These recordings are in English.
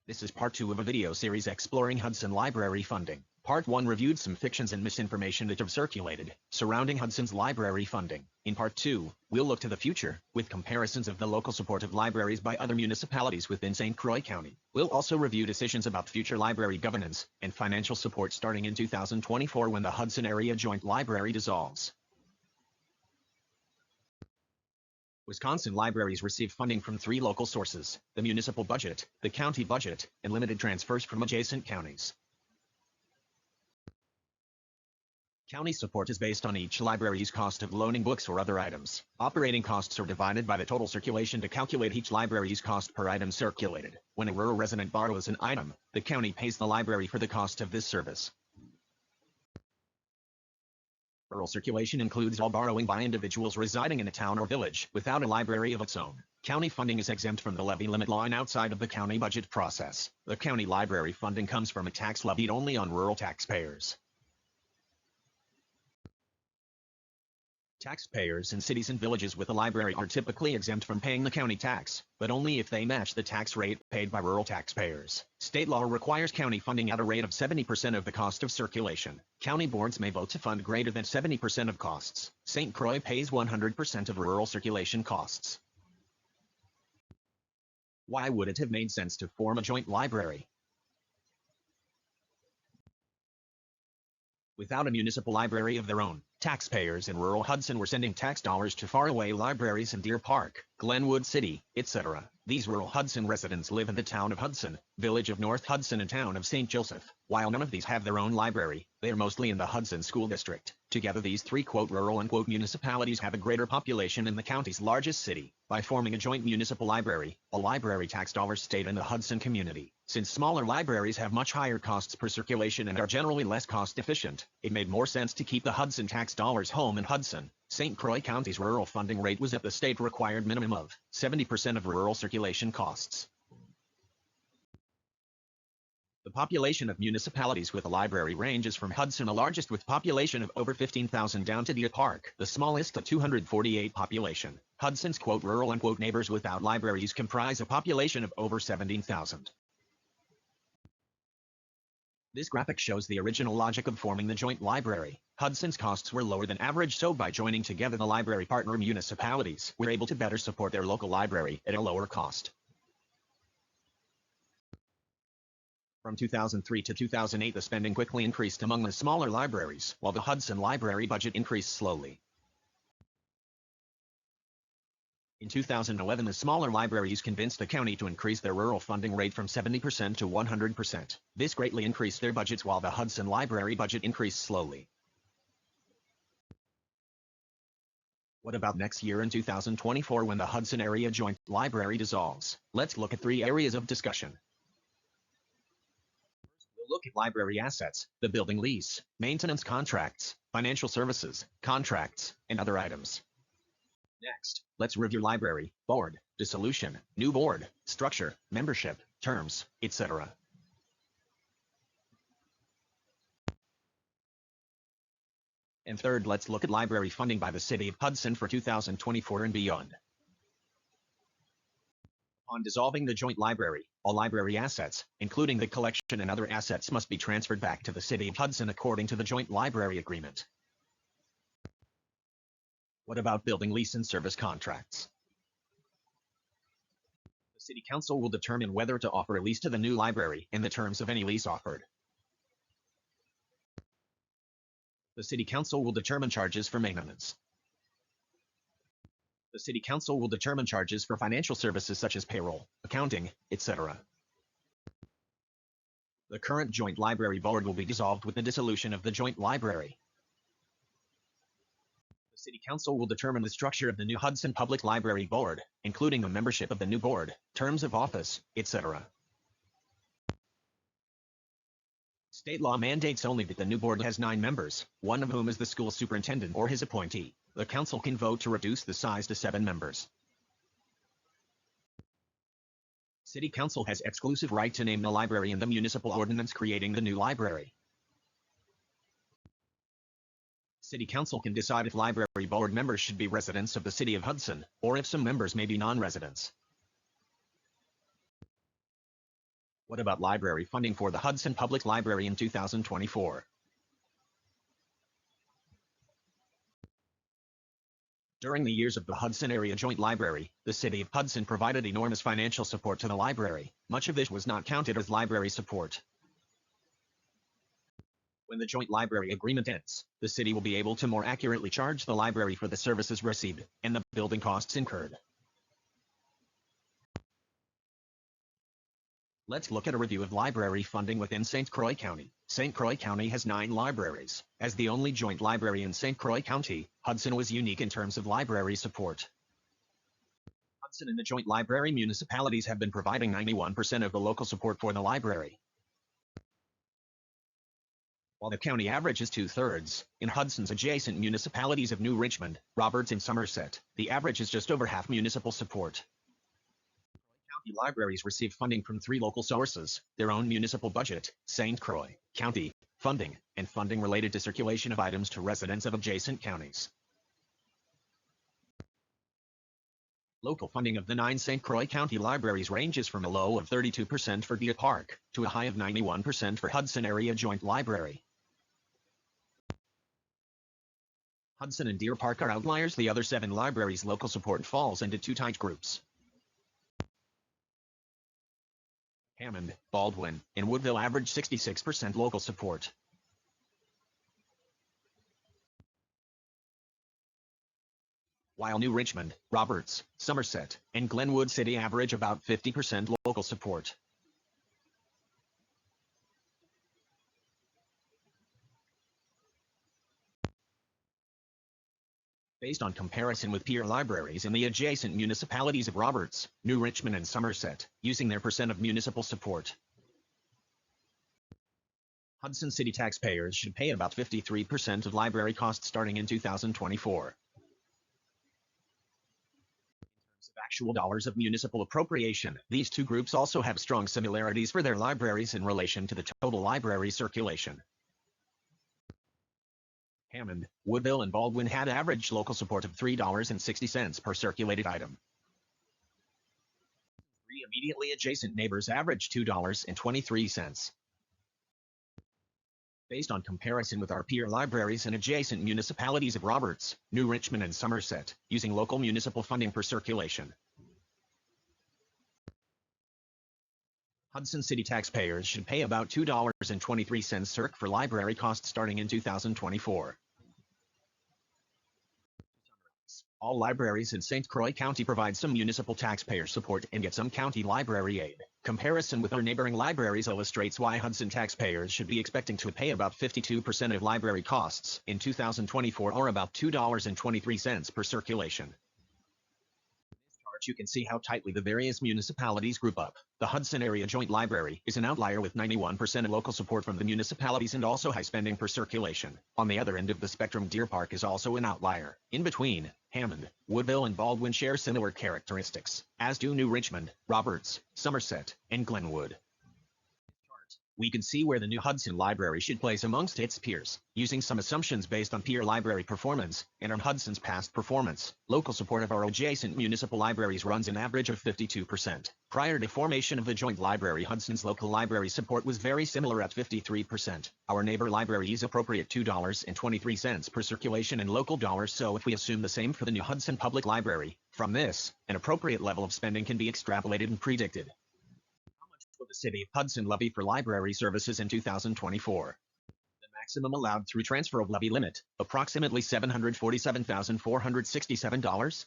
This is part 2 of a video series exploring Hudson Library funding. Part 1 reviewed some fictions and misinformation that have circulated surrounding Hudson's library funding. In Part 2, we'll look to the future, with comparisons of the local support of libraries by other municipalities within St. Croix County. We'll also review decisions about future library governance and financial support starting in 2024 when the Hudson Area Joint Library dissolves. Wisconsin libraries receive funding from 3 local sources: the municipal budget, the county budget, and limited transfers from adjacent counties. County support is based on each library's cost of loaning books or other items. Operating costs are divided by the total circulation to calculate each library's cost per item circulated. When a rural resident borrows an item, the county pays the library for the cost of this service. Rural circulation includes all borrowing by individuals residing in a town or village without a library of its own. County funding is exempt from the levy limit line outside of the county budget process. The county library funding comes from a tax levied only on rural taxpayers. Taxpayers in cities and villages with a library are typically exempt from paying the county tax, but only if they match the tax rate paid by rural taxpayers. State law requires county funding at a rate of 70% of the cost of circulation. County boards may vote to fund greater than 70% of costs. St. Croix pays 100% of rural circulation costs. Why would it have made sense to form a joint library? Without a municipal library of their own, taxpayers in rural Hudson were sending tax dollars to faraway libraries in Deer Park, Glenwood City, etc. These rural Hudson residents live in the town of Hudson, village of North Hudson and town of St. Joseph. While none of these have their own library, they are mostly in the Hudson School District. Together these 3 rural municipalities have a greater population in the county's largest city. By forming a joint municipal library, a library tax dollars stayed in the Hudson community. Since smaller libraries have much higher costs per circulation and are generally less cost efficient, it made more sense to keep the Hudson tax dollars home in Hudson. St. Croix County's rural funding rate was at the state required minimum of 70% of rural circulation costs. The population of municipalities with a library ranges from Hudson, the largest with population of over 15,000, down to Deer Park, the smallest at 248 population. Hudson's rural neighbors without libraries comprise a population of over 17,000. This graphic shows the original logic of forming the joint library. Hudson's costs were lower than average, so by joining together the library partner municipalities were able to better support their local library at a lower cost. From 2003 to 2008, the spending quickly increased among the smaller libraries, while the Hudson library budget increased slowly. In 2011, the smaller libraries convinced the county to increase their rural funding rate from 70% to 100%. This greatly increased their budgets, while the Hudson library budget increased slowly. What about next year in 2024 when the Hudson Area Joint Library dissolves? Let's look at 3 areas of discussion. We'll look at library assets, the building lease, maintenance contracts, financial services, contracts, and other items. Next, let's review library, board, dissolution, new board, structure, membership, terms, etc. And third, let's look at library funding by the City of Hudson for 2024 and beyond. Upon dissolving the joint library, all library assets, including the collection and other assets, must be transferred back to the City of Hudson according to the joint library agreement. What about building lease and service contracts? The City Council will determine whether to offer a lease to the new library and the terms of any lease offered. The City Council will determine charges for maintenance. The City Council will determine charges for financial services such as payroll, accounting, etc. The current Joint Library Board will be dissolved with the dissolution of the Joint Library. The City Council will determine the structure of the new Hudson Public Library Board, including the membership of the new board, terms of office, etc. State law mandates only that the new board has 9 members, one of whom is the school superintendent or his appointee. The council can vote to reduce the size to 7 members. City Council has exclusive right to name the library in the municipal ordinance creating the new library. City Council can decide if library board members should be residents of the City of Hudson, or if some members may be non-residents. What about library funding for the Hudson Public Library in 2024? During the years of the Hudson Area Joint Library, the City of Hudson provided enormous financial support to the library. Much of this was not counted as library support. When the Joint Library Agreement ends, the city will be able to more accurately charge the library for the services received and the building costs incurred. Let's look at a review of library funding within St. Croix County. St. Croix County has 9 libraries. As the only joint library in St. Croix County, Hudson was unique in terms of library support. Hudson and the joint library municipalities have been providing 91% of the local support for the library. While the county average is 2/3, in Hudson's adjacent municipalities of New Richmond, Roberts, and Somerset, the average is just over half municipal support. County libraries receive funding from 3 local sources: their own municipal budget, St. Croix County funding, and funding related to circulation of items to residents of adjacent counties. Local funding of the 9 St. Croix County libraries ranges from a low of 32% for Deer Park to a high of 91% for Hudson Area Joint Library. Hudson and Deer Park are outliers. The other 7 libraries' local support falls into 2 tight groups. Hammond, Baldwin, and Woodville average 66% local support. While New Richmond, Roberts, Somerset, and Glenwood City average about 50% local support. Based on comparison with peer libraries in the adjacent municipalities of Roberts, New Richmond, and Somerset, using their percent of municipal support, Hudson City taxpayers should pay about 53% of library costs starting in 2024. In terms of actual dollars of municipal appropriation, these 2 groups also have strong similarities for their libraries in relation to the total library circulation. Hammond, Woodville, and Baldwin had average local support of $3.60 per circulated item. 3 immediately adjacent neighbors averaged $2.23. Based on comparison with our peer libraries and adjacent municipalities of Roberts, New Richmond, and Somerset, using local municipal funding per circulation, Hudson City taxpayers should pay about $2.23 circ for library costs starting in 2024. All libraries in St. Croix County provide some municipal taxpayer support and get some county library aid. Comparison with our neighboring libraries illustrates why Hudson taxpayers should be expecting to pay about 52% of library costs in 2024, or about $2.23 per circulation. You can see how tightly the various municipalities group up. The Hudson Area Joint Library is an outlier with 91% of local support from the municipalities and also high spending per circulation. On the other end of the spectrum, Deer Park is also an outlier. In between, Hammond, Woodville, and Baldwin share similar characteristics, as do New Richmond, Roberts, Somerset, and Glenwood. We can see where the new Hudson Library should place amongst its peers, using some assumptions based on peer library performance and on Hudson's past performance. Local support of our adjacent municipal libraries runs an average of 52%. Prior to formation of the joint library, Hudson's local library support was very similar at 53%. Our neighbor libraries appropriate $2.23 per circulation in local dollars, so if we assume the same for the new Hudson Public Library, from this, an appropriate level of spending can be extrapolated and predicted. The City of Hudson levy for library services in 2024. The maximum allowed through transfer of levy limit, approximately $747,467.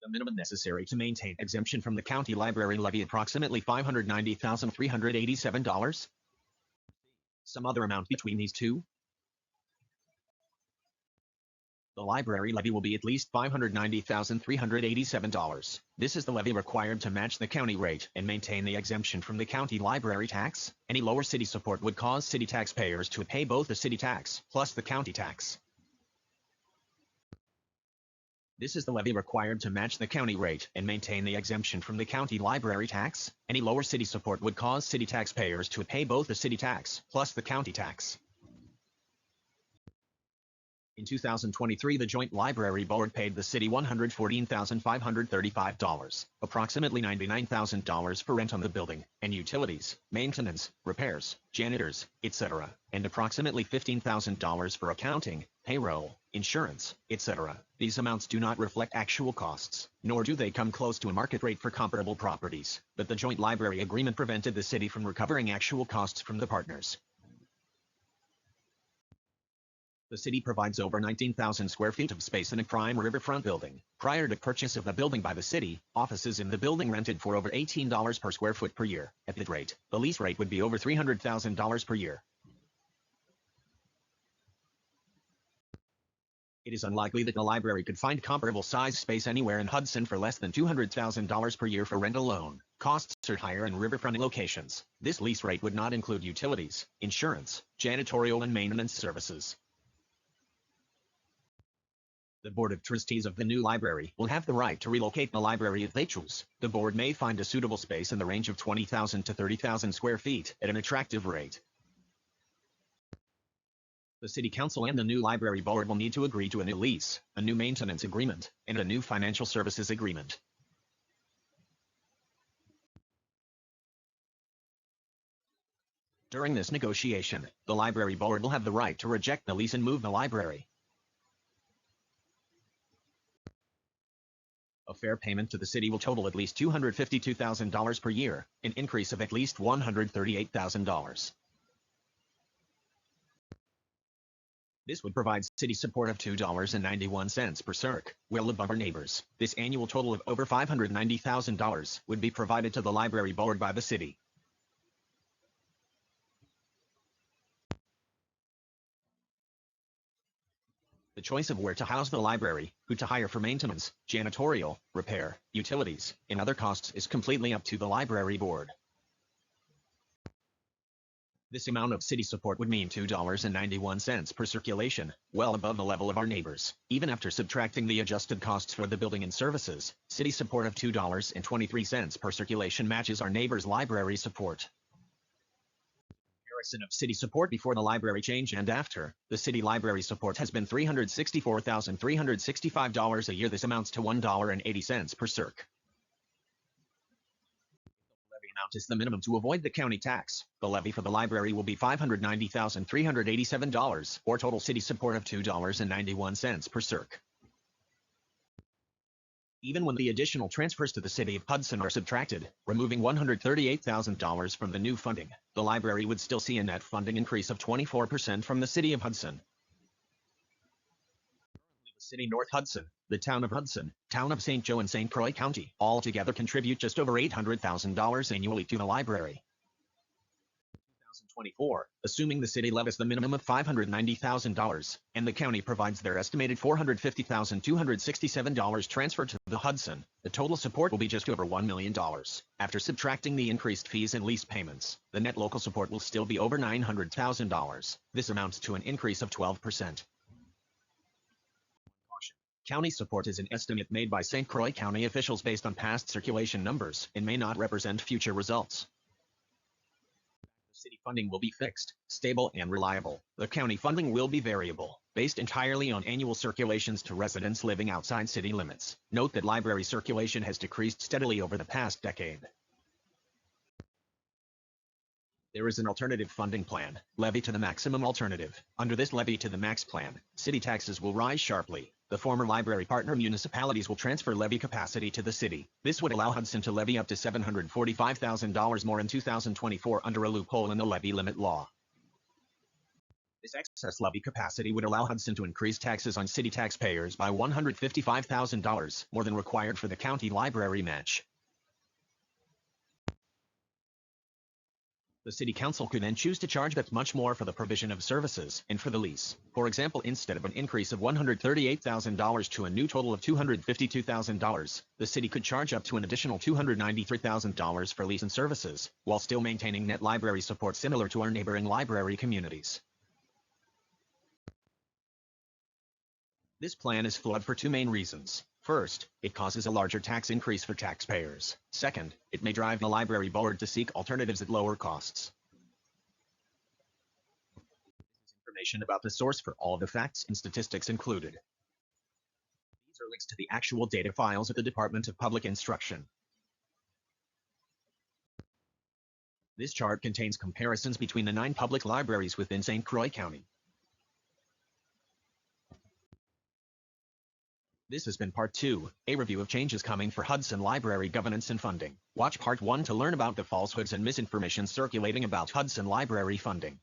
The minimum necessary to maintain exemption from the county library levy, approximately $590,387. Some other amount between these two. The library levy will be at least $590,387. This is the levy required to match the county rate and maintain the exemption from the county library tax. Any lower city support would cause city taxpayers to pay both the city tax plus the county tax. This is the levy required to match the county rate and maintain the exemption from the county library tax. Any lower city support would cause city taxpayers to pay both the city tax plus the county tax. In 2023, the Joint Library Board paid the city $114,535, approximately $99,000 for rent on the building, and utilities, maintenance, repairs, janitors, etc., and approximately $15,000 for accounting, payroll, insurance, etc. These amounts do not reflect actual costs, nor do they come close to a market rate for comparable properties, but the Joint Library Agreement prevented the city from recovering actual costs from the partners. The city provides over 19,000 square feet of space in a prime riverfront building. Prior to purchase of the building by the city, offices in the building rented for over $18 per square foot per year. At that rate, the lease rate would be over $300,000 per year. It is unlikely that the library could find comparable size space anywhere in Hudson for less than $200,000 per year for rent alone. Costs are higher in riverfront locations. This lease rate would not include utilities, insurance, janitorial and maintenance services. The Board of Trustees of the new library will have the right to relocate the library if they choose. The board may find a suitable space in the range of 20,000 to 30,000 square feet at an attractive rate. The City Council and the new library board will need to agree to a new lease, a new maintenance agreement, and a new financial services agreement. During this negotiation, the library board will have the right to reject the lease and move the library. A fair payment to the city will total at least $252,000 per year, an increase of at least $138,000. This would provide city support of $2.91 per circ, well above our neighbors. This annual total of over $590,000 would be provided to the library board by the city. The choice of where to house the library, who to hire for maintenance, janitorial, repair, utilities, and other costs is completely up to the library board. This amount of city support would mean $2.91 per circulation, well above the level of our neighbors. Even after subtracting the adjusted costs for the building and services, city support of $2.23 per circulation matches our neighbors' library support. Comparison of city support before the library change and after, the city library support has been $364,365 a year. This amounts to $1.80 per circ. The levy amount is the minimum to avoid the county tax. The levy for the library will be $590,387, or total city support of $2.91 per circ. Even when the additional transfers to the city of Hudson are subtracted, removing $138,000 from the new funding, the library would still see a net funding increase of 24% from the city of Hudson. The city North Hudson, the town of Hudson, town of St. Joe and St. Croix County, all together contribute just over $800,000 annually to the library. 2024, assuming the city levies the minimum of $590,000, and the county provides their estimated $450,267 transferred to the Hudson, the total support will be just over $1 million. After subtracting the increased fees and lease payments, the net local support will still be over $900,000. This amounts to an increase of 12%. County support is an estimate made by St. Croix County officials based on past circulation numbers and may not represent future results. City funding will be fixed, stable, and reliable. The county funding will be variable, based entirely on annual circulations to residents living outside city limits. Note that library circulation has decreased steadily over the past decade. There is an alternative funding plan, levy to the maximum alternative. Under this levy to the max plan, city taxes will rise sharply. The former library partner municipalities will transfer levy capacity to the city. This would allow Hudson to levy up to $745,000 more in 2024 under a loophole in the levy limit law. This excess levy capacity would allow Hudson to increase taxes on city taxpayers by $155,000, more than required for the county library match. The City Council could then choose to charge that much more for the provision of services and for the lease. For example, instead of an increase of $138,000 to a new total of $252,000, the city could charge up to an additional $293,000 for lease and services, while still maintaining net library support similar to our neighboring library communities. This plan is flawed for two main reasons. First, it causes a larger tax increase for taxpayers. Second, it may drive the library board to seek alternatives at lower costs. information about the source for all the facts and statistics included. These are links to the actual data files at the Department of Public Instruction. This chart contains comparisons between the 9 public libraries within St. Croix County. This has been Part 2, a review of changes coming for Hudson Library governance and funding. Watch Part 1 to learn about the falsehoods and misinformation circulating about Hudson Library funding.